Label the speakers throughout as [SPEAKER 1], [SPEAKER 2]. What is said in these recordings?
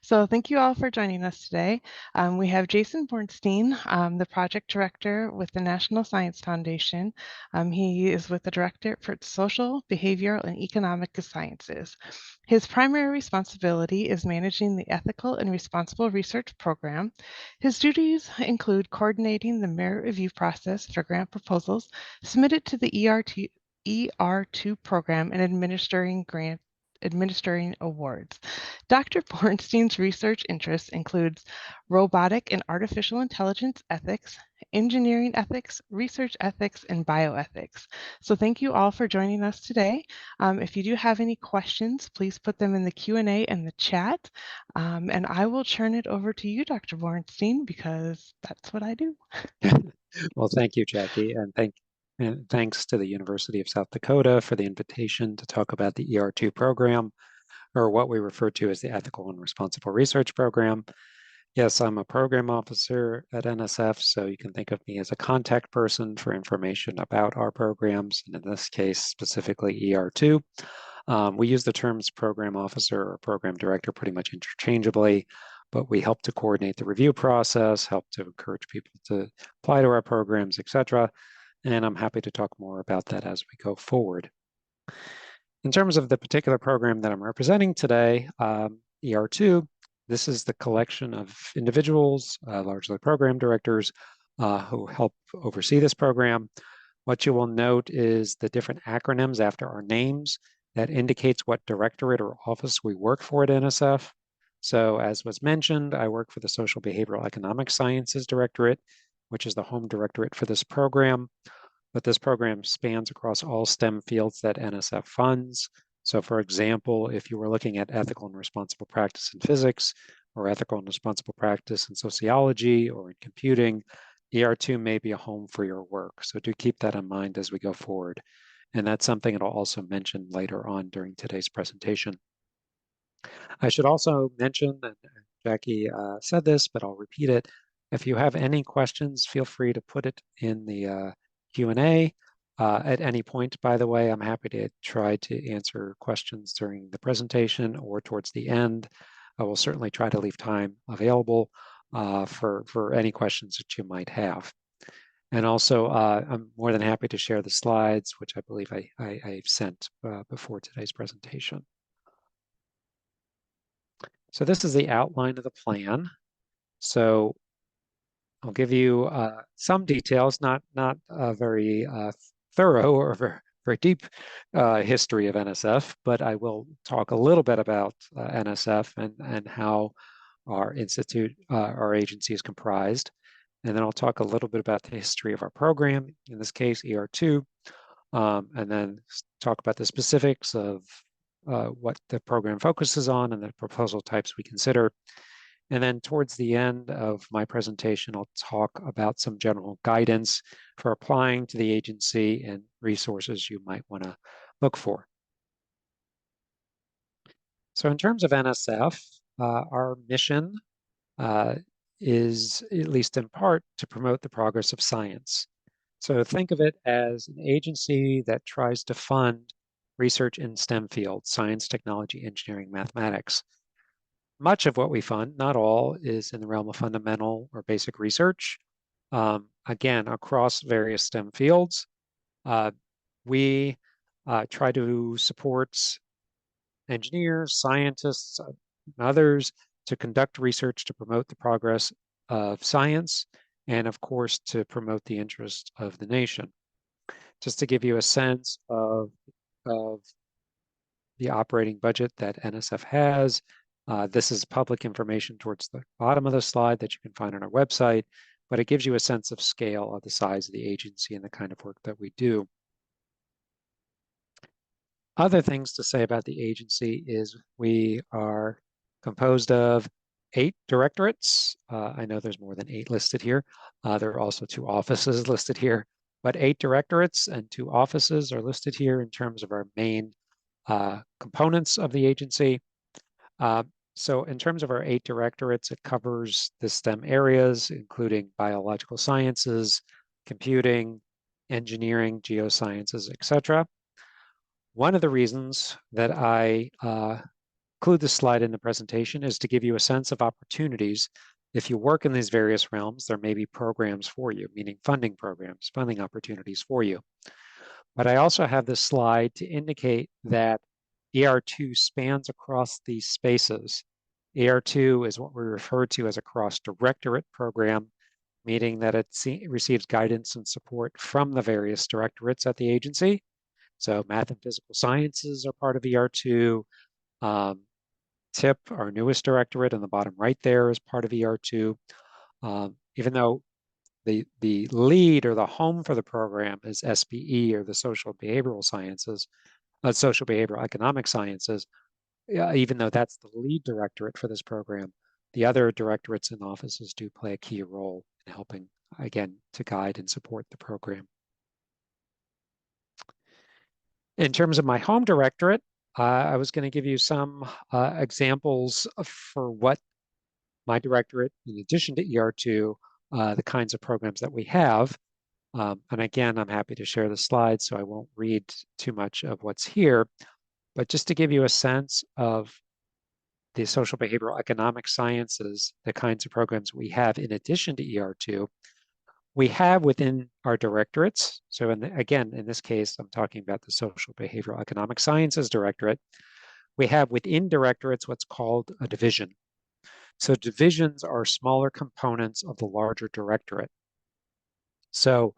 [SPEAKER 1] So thank you all for joining us today. We have Jason Bornstein, the project director with the National Science Foundation. He is with the Directorate for Social, Behavioral, and Economic Sciences. His primary responsibility is managing the Ethical and Responsible Research Program. His duties include coordinating the merit review process for grant proposals submitted to the ER2 program and administering awards. Dr. Bornstein's research interests includes robotic and artificial intelligence ethics, engineering ethics, research ethics, and bioethics. So thank you all for joining us today. If you do have any questions, please put them in the Q&A and the chat. And I will turn it over to you, Dr. Bornstein, because that's what I do.
[SPEAKER 2] Well, thank you, Jackie, and thanks to the University of South Dakota for the invitation to talk about the ER2 program, or what we refer to as the Ethical and Responsible Research Program. Yes, I'm a program officer at NSF, so you can think of me as a contact person for information about our programs, and in this case, specifically ER2. We use the terms program officer or program director pretty much interchangeably, but we help to coordinate the review process, help to encourage people to apply to our programs, etc. And I'm happy to talk more about that as we go forward. In terms of the particular program that I'm representing today, ER2, this is the collection of individuals, largely program directors, who help oversee this program. What you will note is the different acronyms after our names that indicates what directorate or office we work for at NSF. So as was mentioned, I work for the Social Behavioral Economic Sciences Directorate, which is the home directorate for this program. But this program spans across all STEM fields that NSF funds. So for example, if you were looking at ethical and responsible practice in physics, or ethical and responsible practice in sociology or in computing, ER2 may be a home for your work. So do keep that in mind as we go forward. And that's something that I'll also mention later on during today's presentation. I should also mention, and Jackie said this, but I'll repeat it. If you have any questions, feel free to put it in the Q&A at any point. By the way, I'm happy to try to answer questions during the presentation or towards the end. I will certainly try to leave time available for any questions that you might have. And also, I'm more than happy to share the slides, which I believe I've sent before today's presentation. So this is the outline of the plan. So I'll give you some details, not a very thorough or very deep history of NSF, but I will talk a little bit about NSF and how our institute, our agency is comprised. And then I'll talk a little bit about the history of our program, in this case, ER2, and then talk about the specifics of what the program focuses on and the proposal types we consider. And then towards the end of my presentation, I'll talk about some general guidance for applying to the agency and resources you might want to look for. So in terms of NSF, our mission is, at least in part, to promote the progress of science. So think of it as an agency that tries to fund research in STEM fields: science, technology, engineering, mathematics. Much of what we fund, not all, is in the realm of fundamental or basic research. Again, across various STEM fields, we try to support engineers, scientists, and others to conduct research to promote the progress of science and, of course, to promote the interest of the nation. Just to give you a sense of the operating budget that NSF has, this is public information towards the bottom of the slide that you can find on our website, but it gives you a sense of scale of the size of the agency and the kind of work that we do. Other things to say about the agency is we are composed of 8 directorates. I know there's more than 8 listed here. There are also 2 offices listed here, but 8 directorates and 2 offices are listed here in terms of our main components of the agency. So in terms of our 8 directorates, it covers the STEM areas, including biological sciences, computing, engineering, geosciences, etc. One of the reasons that I include this slide in the presentation is to give you a sense of opportunities. If you work in these various realms, there may be programs for you, meaning funding programs, funding opportunities for you. But I also have this slide to indicate that ER2 spans across these spaces. ER2 is what we refer to as a cross-directorate program, meaning that it receives guidance and support from the various directorates at the agency. So math and physical sciences are part of ER2. TIP, our newest directorate in the bottom right there, is part of ER2. Even though the lead or the home for the program is SBE, or the social behavioral sciences, social behavioral economic sciences, even though that's the lead directorate for this program, the other directorates and offices do play a key role in helping, again, to guide and support the program. In terms of my home directorate, I was going to give you some examples for what my directorate, in addition to ER2, the kinds of programs that we have. And again, I'm happy to share the slides, so I won't read too much of what's here. But just to give you a sense of the social behavioral economic sciences, the kinds of programs we have in addition to ER2, we have within our directorates. So again, in this case, I'm talking about the social behavioral economic sciences directorate. We have within directorates what's called a division. So divisions are smaller components of the larger directorate. So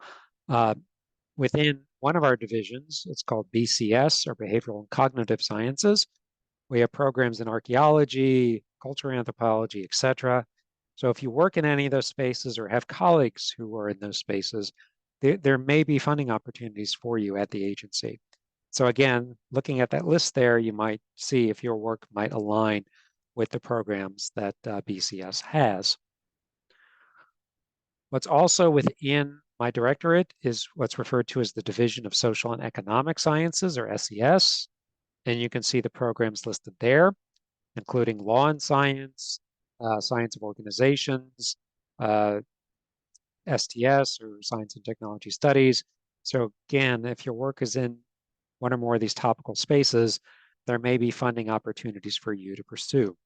[SPEAKER 2] within one of our divisions, it's called BCS, or Behavioral and Cognitive Sciences. We have programs in archaeology, cultural anthropology, etc. So if you work in any of those spaces or have colleagues who are in those spaces, there may be funding opportunities for you at the agency. So again, looking at that list there, you might see if your work might align with the programs that BCS has. What's also within my directorate is what's referred to as the Division of Social and Economic Sciences, or SES. And you can see the programs listed there, including law and science, science of organizations, STS, or science and technology studies. So again, if your work is in one or more of these topical spaces, there may be funding opportunities for you to pursue.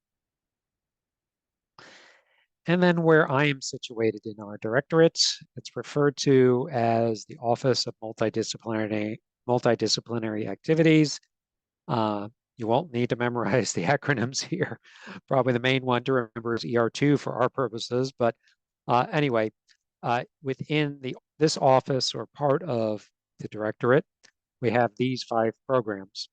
[SPEAKER 2] And then where I am situated in our directorate, it's referred to as the Office of Multidisciplinary Activities. You won't need to memorize the acronyms here. Probably the main one to remember is ER2 for our purposes. But anyway, within this office, or part of the directorate, we have these 5 programs.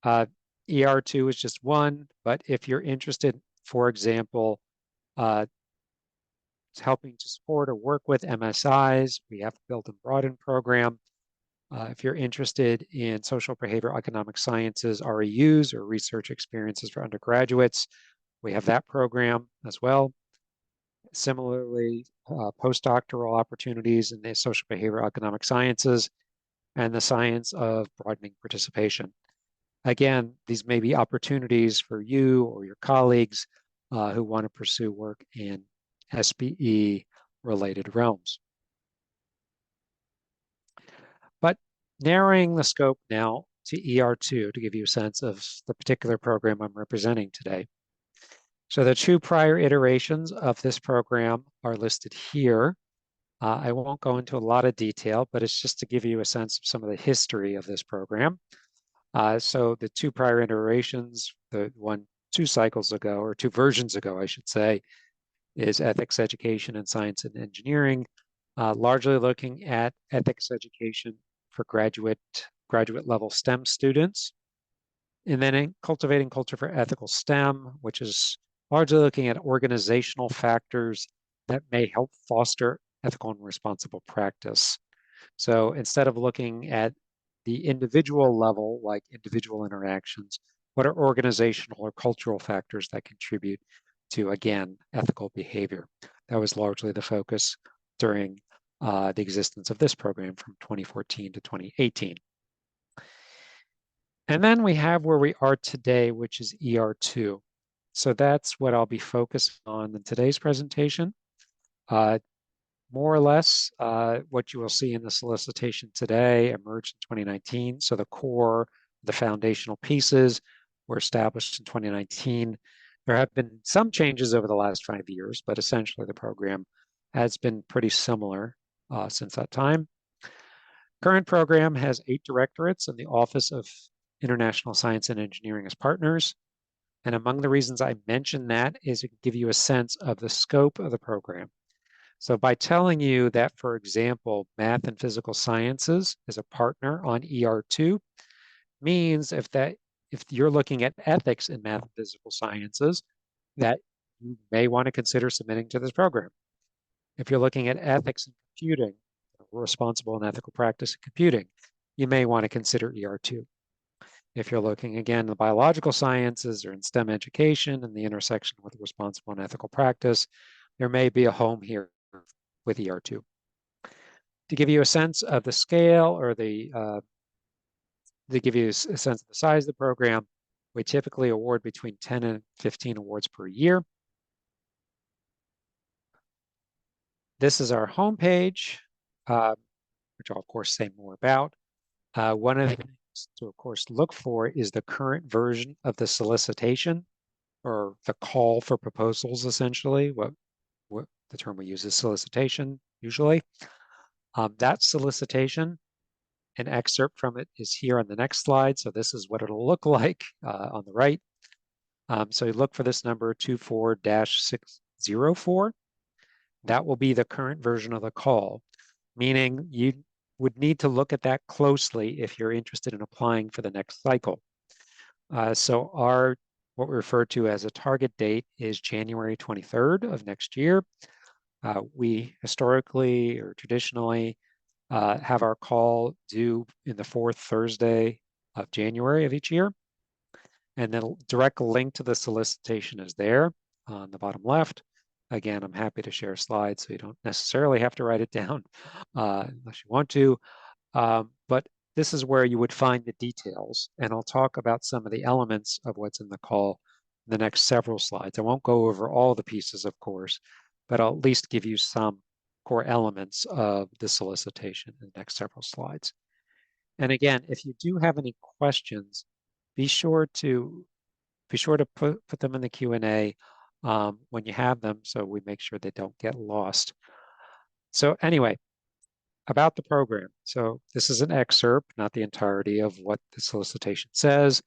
[SPEAKER 2] ER2 is just one, but if you're interested, for example, helping to support or work with MSIs, we have a build and broaden program. If you're interested in social behavioral economic sciences, REUs, or research experiences for undergraduates, we have that program as well. Similarly, postdoctoral opportunities in the social behavioral economic sciences and the science of broadening participation. Again, these may be opportunities for you or your colleagues who want to pursue work in SBE-related realms. But narrowing the scope now to ER2 to give you a sense of the particular program I'm representing today. So the 2 prior iterations of this program are listed here. I won't go into a lot of detail, but it's just to give you a sense of some of the history of this program. So the 2 prior iterations, the 2 cycles ago, or 2 versions ago, I should say, is ethics education and science and engineering, largely looking at ethics education for graduate level STEM students. And then in cultivating culture for ethical STEM, which is largely looking at organizational factors that may help foster ethical and responsible practice. So instead of looking at the individual level, like individual interactions, what are organizational or cultural factors that contribute to, again, ethical behavior? That was largely the focus during the existence of this program from 2014 to 2018. And then we have where we are today, which is ER2. So that's what I'll be focused on in today's presentation. More or less, what you will see in the solicitation today emerged in 2019. So the core, the foundational pieces were established in 2019. There have been some changes over the last 5 years, but essentially the program has been pretty similar since that time. Current program has 8 directorates and the Office of International Science and Engineering as partners. And among the reasons I mention that is it can give you a sense of the scope of the program. So by telling you that, for example, math and physical sciences is a partner on ER2, means if you're looking at ethics in math and physical sciences, that you may want to consider submitting to this program. If you're looking at ethics in computing, responsible and ethical practice in computing, you may want to consider ER2. If you're looking again in the biological sciences or in STEM education and the intersection with responsible and ethical practice, there may be a home here with ER2. To give you a sense of the scale or to give you a sense of the size of the program, we typically award between 10 and 15 awards per year. This is our homepage, which I'll of course say more about. One of the things to of course look for is the current version of the solicitation or the call for proposals, essentially. What the term we use is solicitation usually. That solicitation, an excerpt from it is here on the next slide. So this is what it'll look like on the right. So you look for this number 24-604. That will be the current version of the call, meaning you would need to look at that closely if you're interested in applying for the next cycle. So what we refer to as a target date is January 23rd of next year. We historically or traditionally have our call due in the 4th Thursday of January of each year. And then a direct link to the solicitation is there on the bottom left. Again, I'm happy to share slides, so you don't necessarily have to write it down unless you want to. But this is where you would find the details. And I'll talk about some of the elements of what's in the call in the next several slides. I won't go over all the pieces, of course, but I'll at least give you some core elements of the solicitation in the next several slides. And again, if you do have any questions, be sure to put them in the Q&A when you have them, so we make sure they don't get lost. So anyway, about the program. So this is an excerpt, not the entirety of what the solicitation says,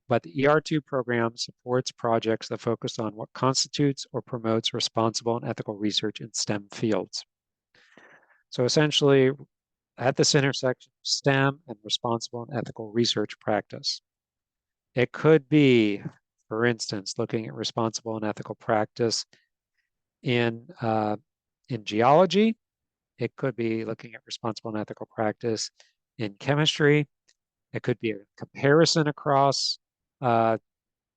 [SPEAKER 2] but the ER2 program supports projects that focus on what constitutes or promotes responsible and ethical research in STEM fields. So essentially, at this intersection of STEM and responsible and ethical research practice. It could be, for instance, looking at responsible and ethical practice in geology. It could be looking at responsible and ethical practice in chemistry. It could be a comparison across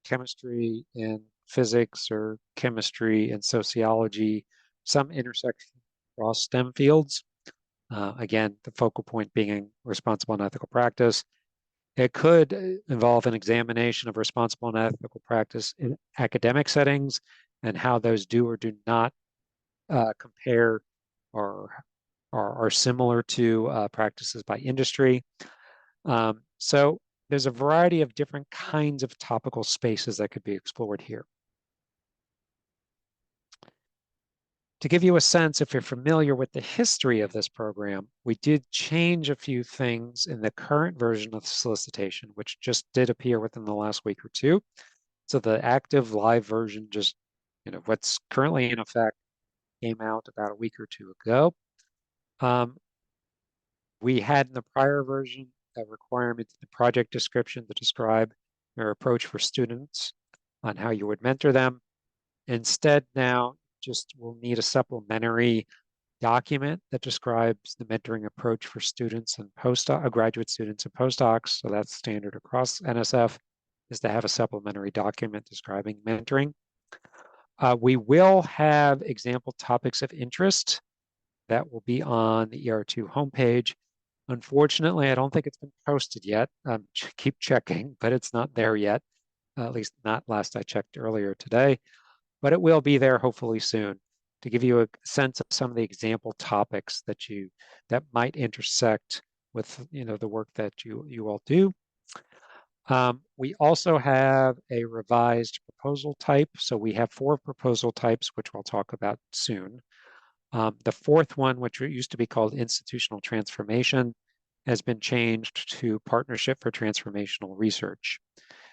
[SPEAKER 2] chemistry and physics or chemistry and sociology, some intersection across STEM fields. Again, the focal point being responsible and ethical practice. It could involve an examination of responsible and ethical practice in academic settings and how those do or do not compare or are similar to practices by industry. So there's a variety of different kinds of topical spaces that could be explored here. To give you a sense, if you're familiar with the history of this program, we did change a few things in the current version of the solicitation, which just did appear within the last week or two. So the active live version, just what's currently in effect, came out about a week or two ago. We had in the prior version a requirement in the project description to describe your approach for students on how you would mentor them. Instead, now just will need a supplementary document that describes the mentoring approach for students and graduate students and postdocs. So that's standard across NSF, is to have a supplementary document describing mentoring. We will have example topics of interest that will be on the ER2 homepage. Unfortunately, I don't think it's been posted yet. Keep checking, but it's not there yet, at least not last I checked earlier today. But it will be there hopefully soon to give you a sense of some of the example topics that might intersect with the work that you all do. We also have a revised proposal type. So we have 4 proposal types, which we'll talk about soon. The 4th one, which used to be called institutional transformation, has been changed to partnership for transformational research.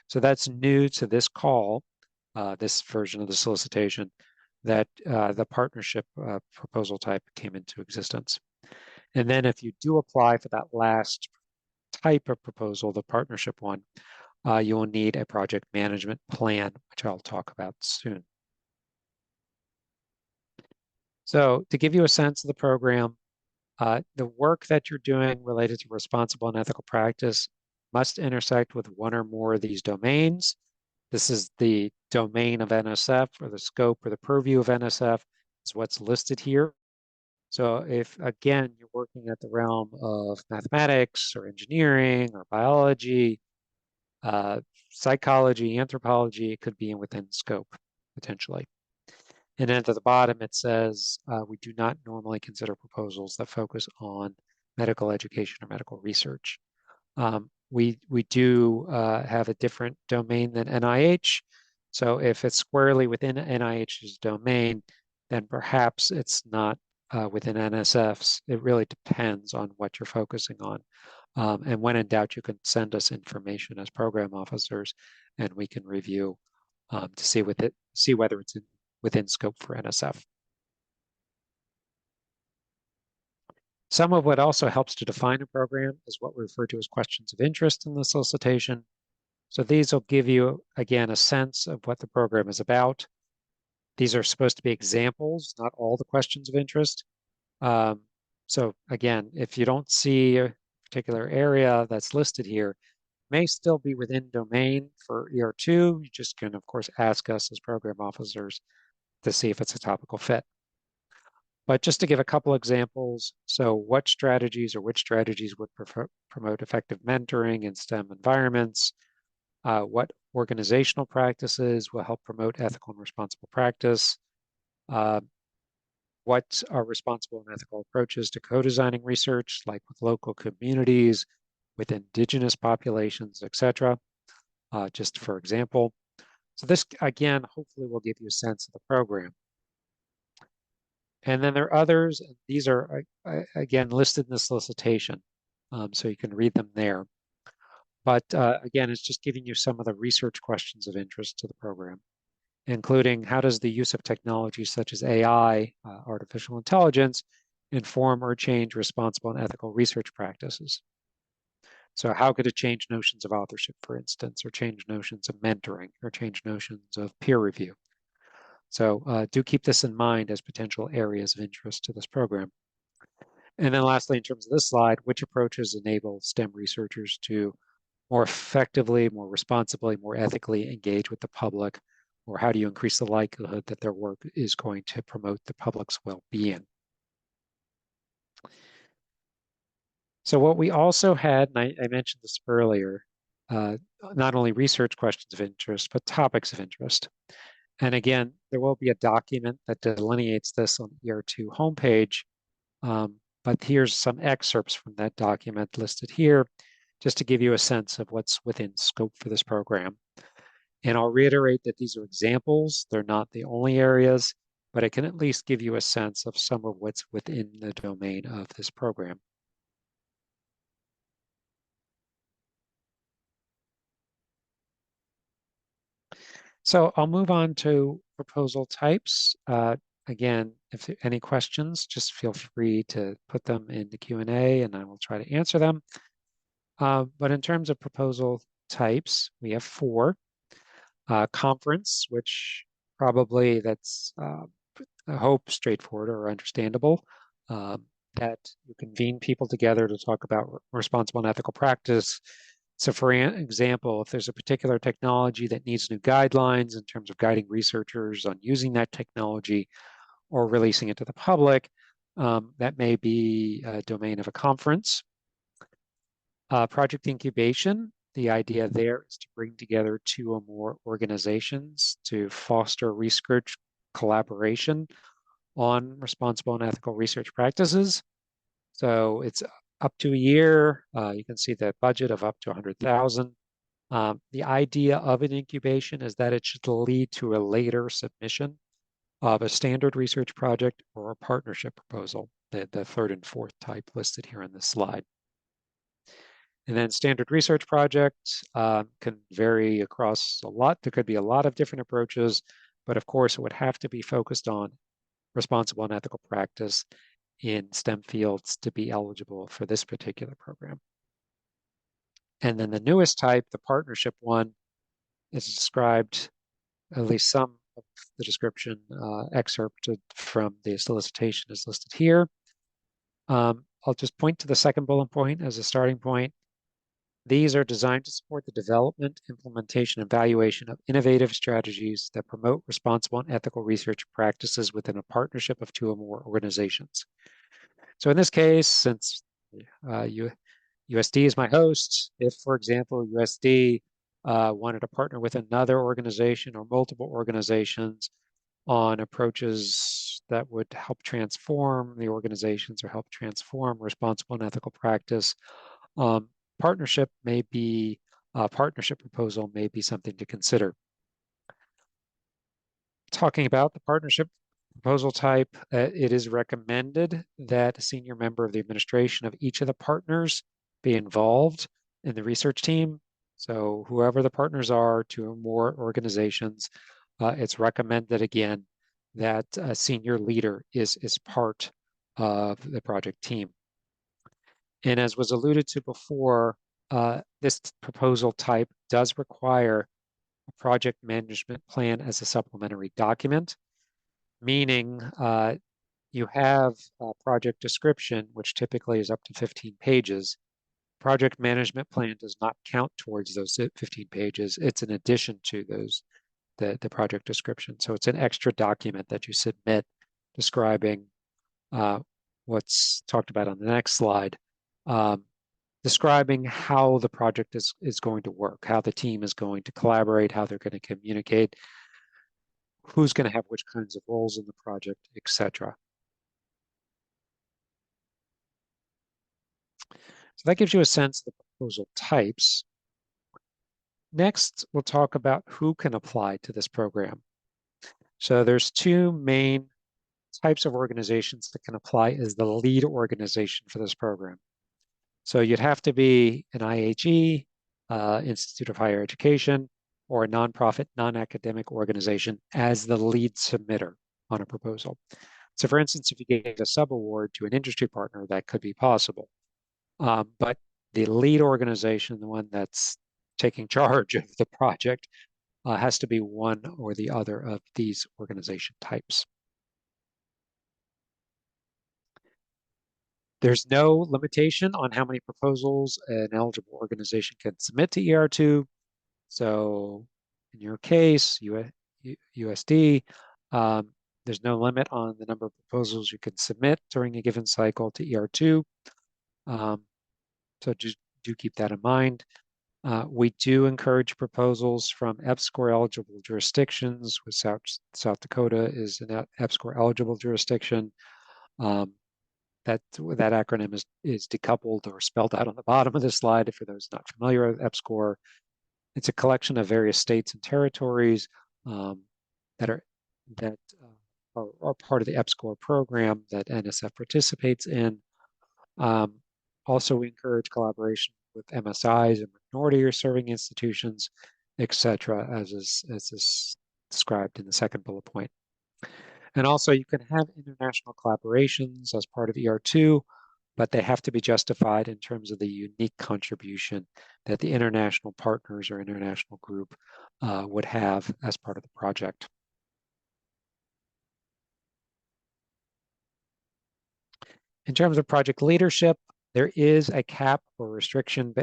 [SPEAKER 2] So that's new to this call, this version of the solicitation, that the partnership proposal type came into existence. And then if you do apply for that last type of proposal, the partnership one, you will need a project management plan, which I'll talk about soon. So to give you a sense of the program, the work that you're doing related to responsible and ethical practice must intersect with one or more of these domains. This is the domain of NSF, or the scope or the purview of NSF is what's listed here. So if, again, you're working at the realm of mathematics or engineering or biology, psychology, anthropology, it could be within scope, potentially. And then at the bottom, it says, we do not normally consider proposals that focus on medical education or medical research. We do have a different domain than NIH. So if it's squarely within NIH's domain, then perhaps it's not within NSF's. It really depends on what you're focusing on. And when in doubt, you can send us information as program officers, and we can review to see whether it's within scope for NSF. Some of what also helps to define a program is what we refer to as questions of interest in the solicitation. So these will give you, again, a sense of what the program is about. These are supposed to be examples, not all the questions of interest. So again, if you don't see a particular area that's listed here, it may still be within domain for ER2. You just can, of course, ask us as program officers to see if it's a topical fit. But just to give a couple examples, so what strategies or which strategies would promote effective mentoring in STEM environments? What organizational practices will help promote ethical and responsible practice? What are responsible and ethical approaches to co-designing research, like with local communities, with indigenous populations, etc., just for example. So this, again, hopefully will give you a sense of the program. And then there are others, and these are, again, listed in the solicitation, so you can read them there. But again, it's just giving you some of the research questions of interest to the program, including how does the use of technology such as AI, artificial intelligence, inform or change responsible and ethical research practices? So how could it change notions of authorship, for instance, or change notions of mentoring, or change notions of peer review? So do keep this in mind as potential areas of interest to this program. And then lastly, in terms of this slide, which approaches enable STEM researchers to more effectively, more responsibly, more ethically engage with the public, or how do you increase the likelihood that their work is going to promote the public's well-being? So what we also had, and I mentioned this earlier, not only research questions of interest, but topics of interest. And again, there will be a document that delineates this on the ER2 homepage, but here's some excerpts from that document listed here, just to give you a sense of what's within scope for this program. And I'll reiterate that these are examples. They're not the only areas, but it can at least give you a sense of some of what's within the domain of this program. So I'll move on to proposal types. Again, if there are any questions, just feel free to put them in the Q&A and I will try to answer them. But in terms of proposal types, we have 4. Conference, which probably that's, I hope, straightforward or understandable, that you convene people together to talk about responsible and ethical practice. So for example, if there's a particular technology that needs new guidelines in terms of guiding researchers on using that technology or releasing it to the public, that may be a domain of a conference. Project incubation, the idea there is to bring together 2 or more organizations to foster research collaboration on responsible and ethical research practices. So it's up to a year. You can see the budget of up to 100,000. The idea of an incubation is that it should lead to a later submission of a standard research project or a partnership proposal, the third and fourth type listed here on this slide. And then standard research projects can vary across a lot. There could be a lot of different approaches, but of course it would have to be focused on responsible and ethical practice in STEM fields to be eligible for this particular program. And then the newest type, the partnership one, is described, at least some of the description excerpted from the solicitation is listed here. I'll just point to the second bullet point as a starting point. These are designed to support the development, implementation, and evaluation of innovative strategies that promote responsible and ethical research practices within a partnership of two or more organizations. So in this case, since USD is my host, if, for example, USD wanted to partner with another organization or multiple organizations on approaches that would help transform the organizations or help transform responsible and ethical practice, partnership proposal may be something to consider. Talking about the partnership proposal type, it is recommended that a senior member of the administration of each of the partners be involved in the research team. So whoever the partners are, two or more organizations, it's recommended again that a senior leader is part of the project team. And as was alluded to before, this proposal type does require a project management plan as a supplementary document, meaning you have a project description, which typically is up to 15 pages. Project management plan does not count towards those 15 pages. It's in addition to the project description. So it's an extra document that you submit describing what's talked about on the next slide, describing how the project is going to work, how the team is going to collaborate, how they're going to communicate, who's going to have which kinds of roles in the project, etc. So that gives you a sense of the proposal types. Next, we'll talk about who can apply to this program. So there's two main types of organizations that can apply as the lead organization for this program. So you'd have to be an IHE, Institute of Higher Education, or a nonprofit, non-academic organization as the lead submitter on a proposal. So for instance, if you gave a subaward to an industry partner, that could be possible. But the lead organization, the one that's taking charge of the project, has to be one or the other of these organization types. There's no limitation on how many proposals an eligible organization can submit to ER2. So in your case, USD, there's no limit on the number of proposals you can submit during a given cycle to ER2. So just do keep that in mind. We do encourage proposals from EPSCoR eligible jurisdictions, with South Dakota is an EPSCoR eligible jurisdiction. That acronym is decoupled or spelled out on the bottom of the slide for those not familiar with EPSCoR. It's a collection of various states and territories that are part of the EPSCoR program that NSF participates in. Also, we encourage collaboration with MSIs and minority serving institutions, etc., as is described in the second bullet point. And also, you can have international collaborations as part of ER2, but they have to be justified in terms of the unique contribution that the international partners or international group would have as part of the project. In terms of project leadership, there is a cap or restriction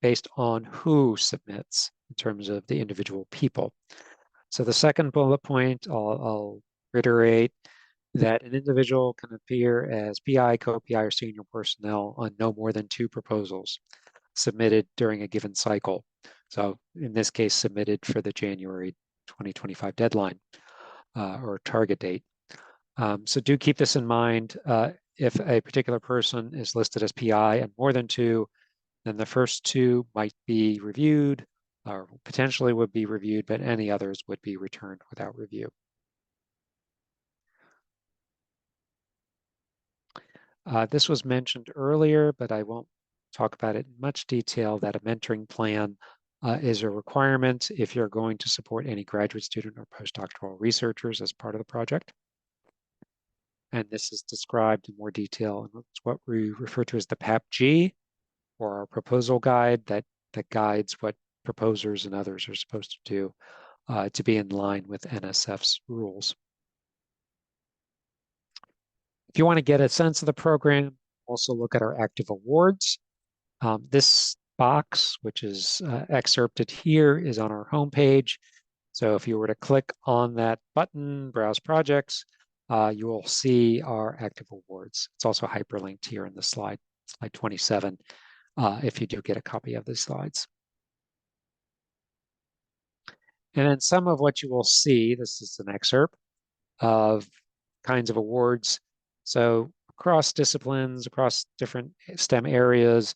[SPEAKER 2] based on who submits in terms of the individual people. So the second bullet point, I'll reiterate that an individual can appear as PI, co-PI, or senior personnel on no more than 2 proposals submitted during a given cycle. So in this case, submitted for the January 2025 deadline or target date. So do keep this in mind. If a particular person is listed as PI and more than 2, then the first 2 might be reviewed or potentially would be reviewed, but any others would be returned without review. This was mentioned earlier, but I won't talk about it in much detail, that a mentoring plan is a requirement if you're going to support any graduate student or postdoctoral researchers as part of the project. And this is described in more detail in what we refer to as the PAPG, or our proposal guide that guides what proposers and others are supposed to do to be in line with NSF's rules. If you want to get a sense of the program, also look at our active awards. This box, which is excerpted here, is on our homepage. So if you were to click on that button, Browse Projects, you will see our active awards. It's also hyperlinked here in the slide 27, if you do get a copy of the slides. And then some of what you will see, this is an excerpt of kinds of awards. So across disciplines, across different STEM areas,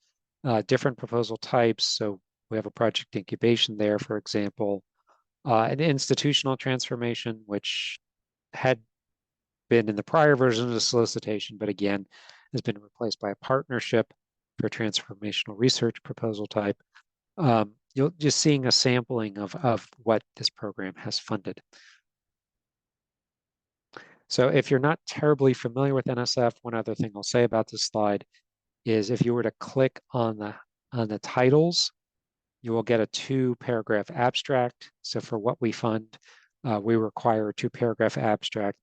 [SPEAKER 2] different proposal types. So we have a project incubation there, for example, an institutional transformation, which had been in the prior version of the solicitation, but again, has been replaced by a partnership for transformational research proposal type. You're just seeing a sampling of what this program has funded. So if you're not terribly familiar with NSF, one other thing I'll say about this slide is if you were to click on the titles, you will get a 2-paragraph abstract. So for what we fund, we require a 2-paragraph abstract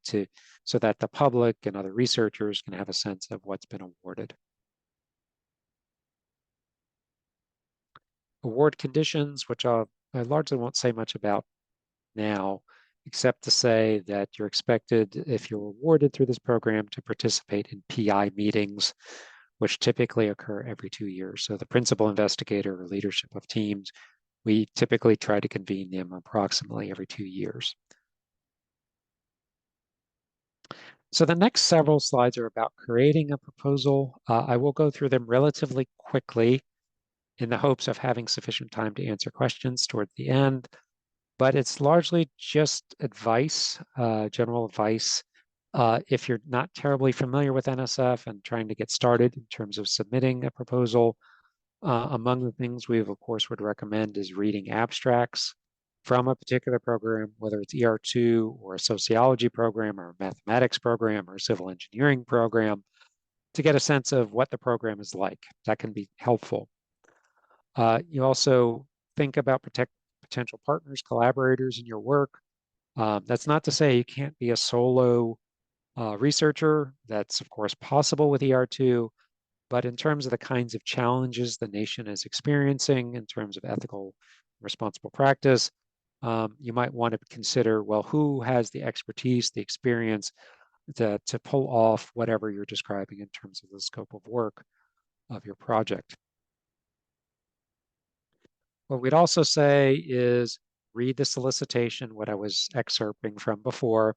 [SPEAKER 2] so that the public and other researchers can have a sense of what's been awarded. Award conditions, which I largely won't say much about now, except to say that you're expected, if you're awarded through this program, to participate in PI meetings, which typically occur every 2 years. So the principal investigator or leadership of teams, we typically try to convene them approximately every 2 years. So the next several slides are about creating a proposal. I will go through them relatively quickly in the hopes of having sufficient time to answer questions toward the end. But it's largely just advice, general advice. If you're not terribly familiar with NSF and trying to get started in terms of submitting a proposal, among the things we, of course, would recommend is reading abstracts from a particular program, whether it's ER2 or a sociology program or a mathematics program or a civil engineering program, to get a sense of what the program is like. That can be helpful. You also think about potential partners, collaborators in your work. That's not to say you can't be a solo researcher. That's, of course, possible with ER2. But in terms of the kinds of challenges the nation is experiencing in terms of ethical responsible practice, you might want to consider, well, who has the expertise, the experience to pull off whatever you're describing in terms of the scope of work of your project. What we'd also say is read the solicitation, what I was excerpting from before,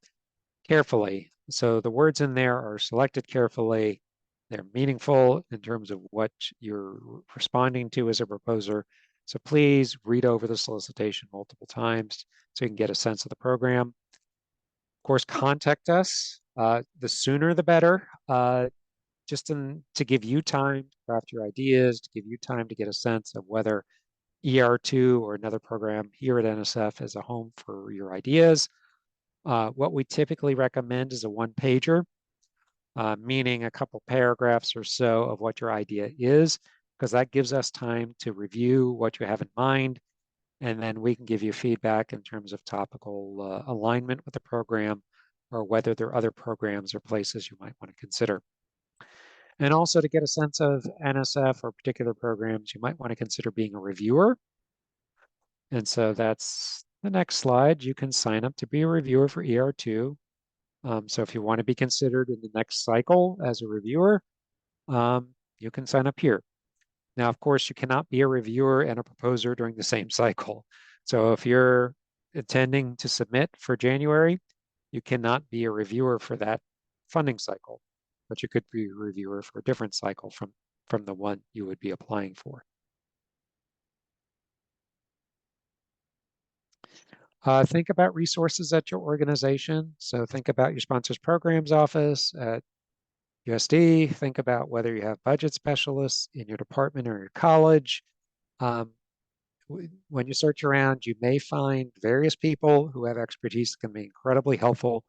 [SPEAKER 2] carefully. So the words in there are selected carefully. They're meaningful in terms of what you're responding to as a proposer. So please read over the solicitation multiple times so you can get a sense of the program. Of course, contact us. The sooner the better, just to give you time to craft your ideas, to give you time to get a sense of whether ER2 or another program here at NSF is a home for your ideas. What we typically recommend is a one-pager, meaning a couple paragraphs or so of what your idea is, because that gives us time to review what you have in mind, and then we can give you feedback in terms of topical alignment with the program or whether there are other programs or places you might want to consider. And also to get a sense of NSF or particular programs, you might want to consider being a reviewer. And so that's the next slide. You can sign up to be a reviewer for ER2. So if you want to be considered in the next cycle as a reviewer, you can sign up here. Now, of course, you cannot be a reviewer and a proposer during the same cycle. So if you're intending to submit for January, you cannot be a reviewer for that funding cycle, but you could be a reviewer for a different cycle from the one you would be applying for. Think about resources at your organization. So think about your sponsors programs office at USD. Think about whether you have budget specialists in your department or your college. Um, when you search around, you may find various people who have expertise that can be incredibly helpful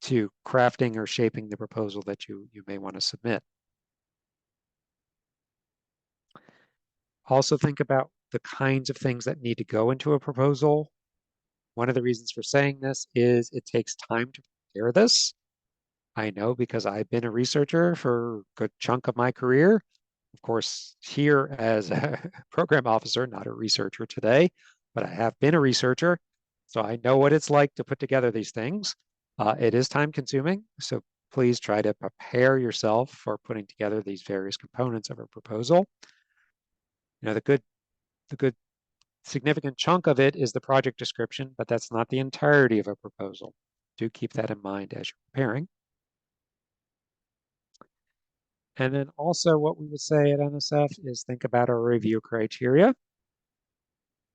[SPEAKER 2] to crafting or shaping the proposal that you may want to submit. Also think about the kinds of things that need to go into a proposal. One of the reasons for saying this is it takes time to prepare this. I know because I've been a researcher for a good chunk of my career. Of course, here as a program officer, not a researcher today, but I have been a researcher. So I know what it's like to put together these things. It is time consuming. So please try to prepare yourself for putting together these various components of a proposal. You know, the good significant chunk of it is the project description, but that's not the entirety of a proposal. Do keep that in mind as you're preparing. And then also what we would say at NSF is think about our review criteria.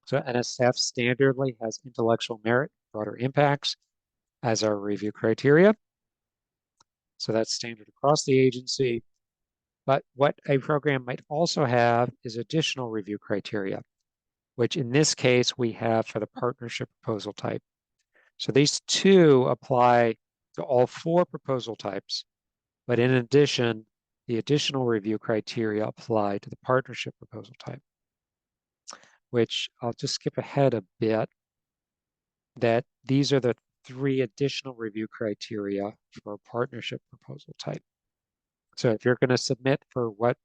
[SPEAKER 2] So NSF standardly has intellectual merit, broader impacts as our review criteria. So that's standard across the agency. But what a program might also have is additional review criteria, which in this case we have for the partnership proposal type. So these two apply to all four proposal types, but in addition, the additional review criteria apply to the partnership proposal type, which I'll just skip ahead a bit, that these are the three additional review criteria for a partnership proposal type. So if you're going to submit for what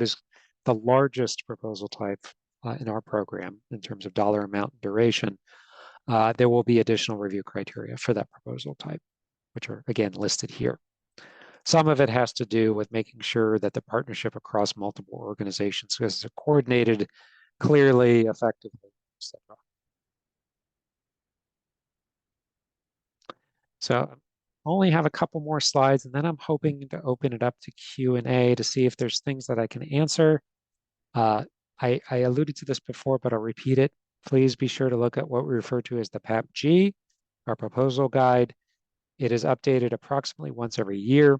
[SPEAKER 2] is the largest proposal type in our program in terms of dollar amount and duration, there will be additional review criteria for that proposal type, which are again listed here. Some of it has to do with making sure that the partnership across multiple organizations is coordinated clearly, effectively, etc. So I only have a couple more slides, and then I'm hoping to open it up to Q&A to see if there's things that I can answer. I alluded to this before, but I'll repeat it. Please be sure to look at what we refer to as the PAP-G, our proposal guide. It is updated approximately once every year.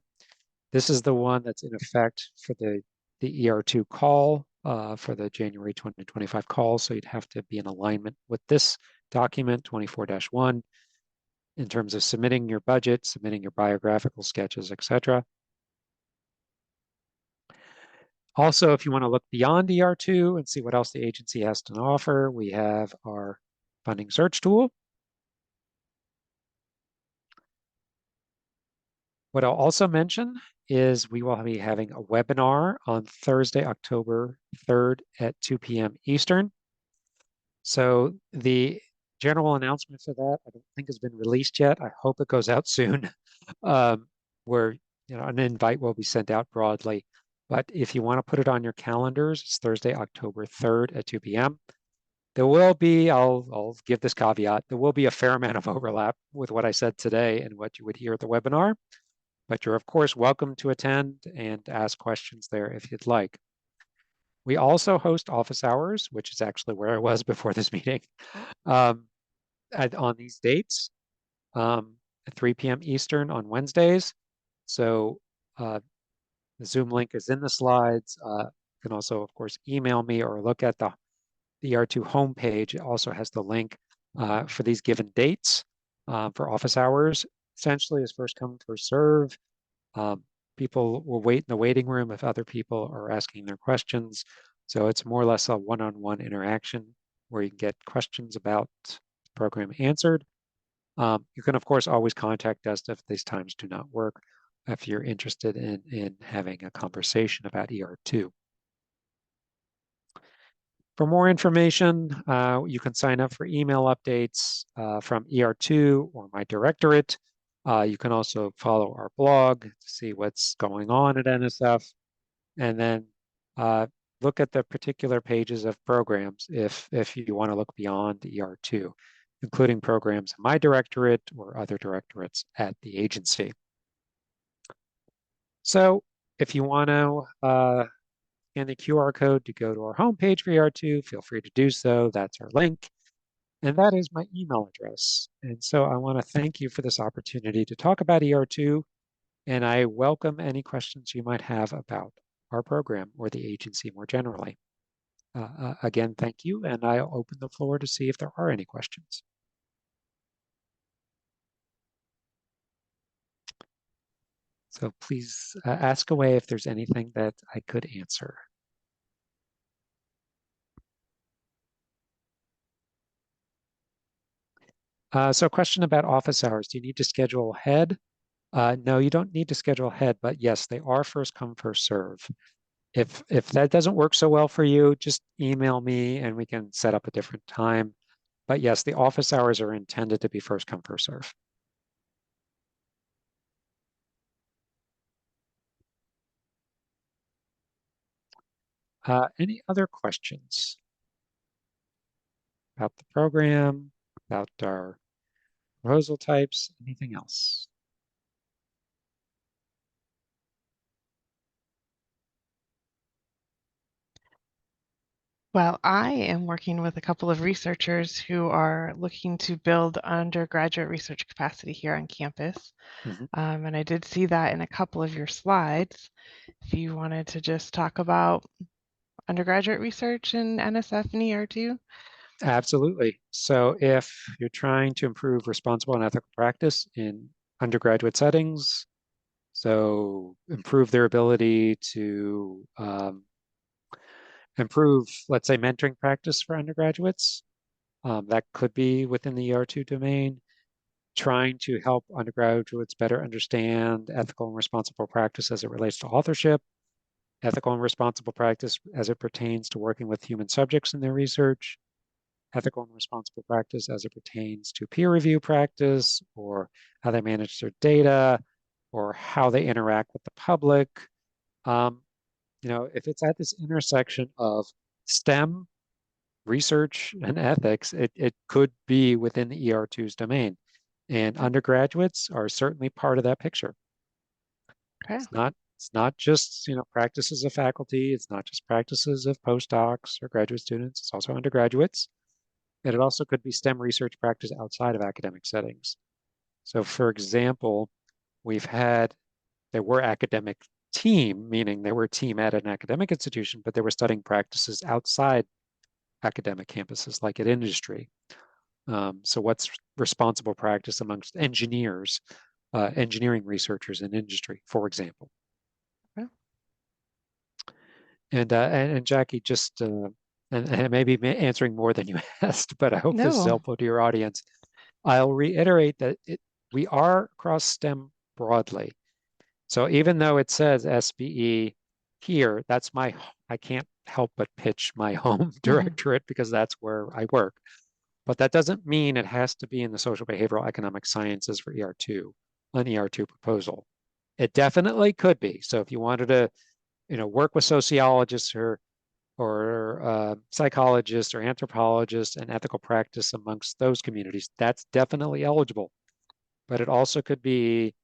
[SPEAKER 2] This is the one that's in effect for the ER2 call, for the January 2025 call. So you'd have to be in alignment with this document, 24-1, in terms of submitting your budget, submitting your biographical sketches, etc. Also, if you want to look beyond ER2 and see what else the agency has to offer, we have our funding search tool. What I'll also mention is we will be having a webinar on Thursday, October 3rd at 2 p.m. Eastern. So the general announcement for that, I don't think has been released yet. I hope it goes out soon, where an invite will be sent out broadly. But if you want to put it on your calendars, it's Thursday, October 3rd at 2 p.m. There will be, I'll give this caveat, there will be a fair amount of overlap with what I said today and what you would hear at the webinar. But you're, of course, welcome to attend and ask questions there if you'd like. We also host office hours, which is actually where I was before this meeting, on these dates at 3 p.m. Eastern on Wednesdays. So the Zoom link is in the slides. You can also, of course, email me or look at the ER2 homepage. It also has the link for these given dates for office hours. Essentially, is first come, first serve. People will wait in the waiting room if other people are asking their questions. So it's more or less a one-on-one interaction where you can get questions about the program answered. You can, of course, always contact us if these times do not work, if you're interested in having a conversation about ER2. For more information, you can sign up for email updates from ER2 or my directorate. You can also follow our blog to see what's going on at NSF, and then look at the particular pages of programs if you want to look beyond ER2, including programs in my directorate or other directorates at the agency. So if you want to scan the QR code to go to our homepage for ER2, feel free to do so. That's our link. and that is my email address. And so I want to thank you for this opportunity to talk about ER2, and I welcome any questions you might have about our program or the agency more generally. Again, thank you, and I'll open the floor to see if there are any questions. So please ask away if there's anything that I could answer. So a question about office hours. Do you need to schedule ahead? No, you don't need to schedule ahead, but yes, they are first come, first serve. If that doesn't work so well for you, just email me and we can set up a different time. But yes, the office hours are intended to be first come, first serve. Any other questions about the program, about our proposal types, anything else?
[SPEAKER 1] Well, I am working with a couple of researchers who are looking to build undergraduate research capacity here on campus.
[SPEAKER 2] Mhm.
[SPEAKER 1] And I did see that in a couple of your slides. If you wanted to just talk about undergraduate research in NSF and ER2.
[SPEAKER 2] Absolutely. So if you're trying to improve responsible and ethical practice in undergraduate settings, so improve their ability to improve, let's say, mentoring practice for undergraduates, that could be within the ER2 domain. Trying to help undergraduates better understand ethical and responsible practice as it relates to authorship, ethical and responsible practice as it pertains to working with human subjects in their research, ethical and responsible practice as it pertains to peer review practice, or how they manage their data, or how they interact with the public. Um, if it's at this intersection of STEM, research, and ethics, it could be within the ER2's domain. And undergraduates are certainly part of that picture.
[SPEAKER 1] Okay.
[SPEAKER 2] It's not just, practices of faculty, it's not just practices of postdocs or graduate students, it's also undergraduates. And it also could be STEM research practice outside of academic settings. So for example, there were academic team, meaning they were a team at an academic institution, but they were studying practices outside academic campuses, like at industry. So what's responsible practice amongst engineers, engineering researchers in industry, for example.
[SPEAKER 1] Okay.
[SPEAKER 2] And Jackie, just and maybe answering more than you asked, but I hope this is
[SPEAKER 1] No.
[SPEAKER 2] helpful to your audience. I'll reiterate that we are across STEM broadly. So even though it says SBE here, I can't help but pitch my home
[SPEAKER 1] Mhm.
[SPEAKER 2] directorate because that's where I work. But that doesn't mean it has to be in the social behavioral economic sciences for ER2, an ER2 proposal. It definitely could be. So if you wanted to, work with sociologists or psychologists or anthropologists and ethical practice amongst those communities, that's definitely eligible. But it also could be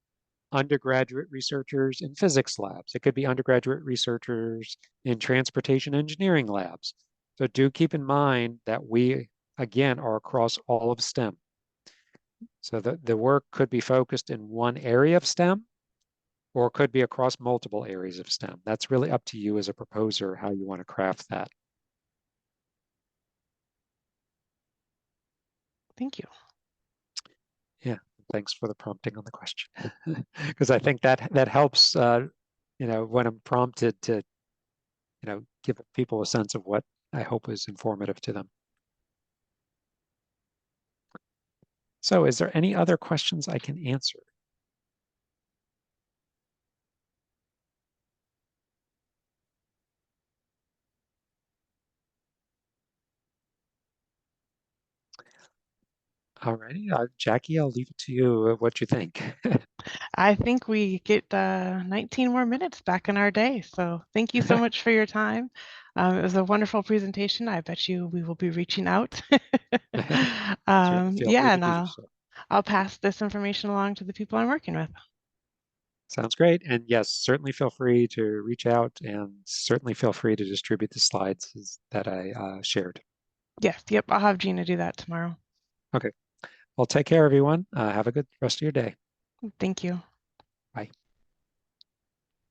[SPEAKER 2] undergraduate researchers in physics labs. It could be undergraduate researchers in transportation engineering labs. So do keep in mind that we, again, are across all of STEM. So the work could be focused in one area of STEM or could be across multiple areas of STEM. That's really up to you as a proposer, how you want to craft that.
[SPEAKER 1] Thank you.
[SPEAKER 2] Yeah, thanks for the prompting on the question. Because I think that helps, when I'm prompted to, give people a sense of what I hope is informative to them. So is there any other questions I can answer? All righty, Jackie, I'll leave it to you what you think.
[SPEAKER 1] I think we get 19 more minutes back in our day. So thank you so much for your time. It was a wonderful presentation. I bet you we will be reaching out.
[SPEAKER 2] Sure, feel free
[SPEAKER 1] Yeah,
[SPEAKER 2] to
[SPEAKER 1] and
[SPEAKER 2] do so.
[SPEAKER 1] I'll pass this information along to the people I'm working with.
[SPEAKER 2] Sounds great. And yes, certainly feel free to reach out and certainly feel free to distribute the slides that I shared.
[SPEAKER 1] Yes, yep, I'll have Gina do that tomorrow.
[SPEAKER 2] Okay. Well, take care, everyone. Have a good rest of your day.
[SPEAKER 1] Thank you.
[SPEAKER 2] Bye.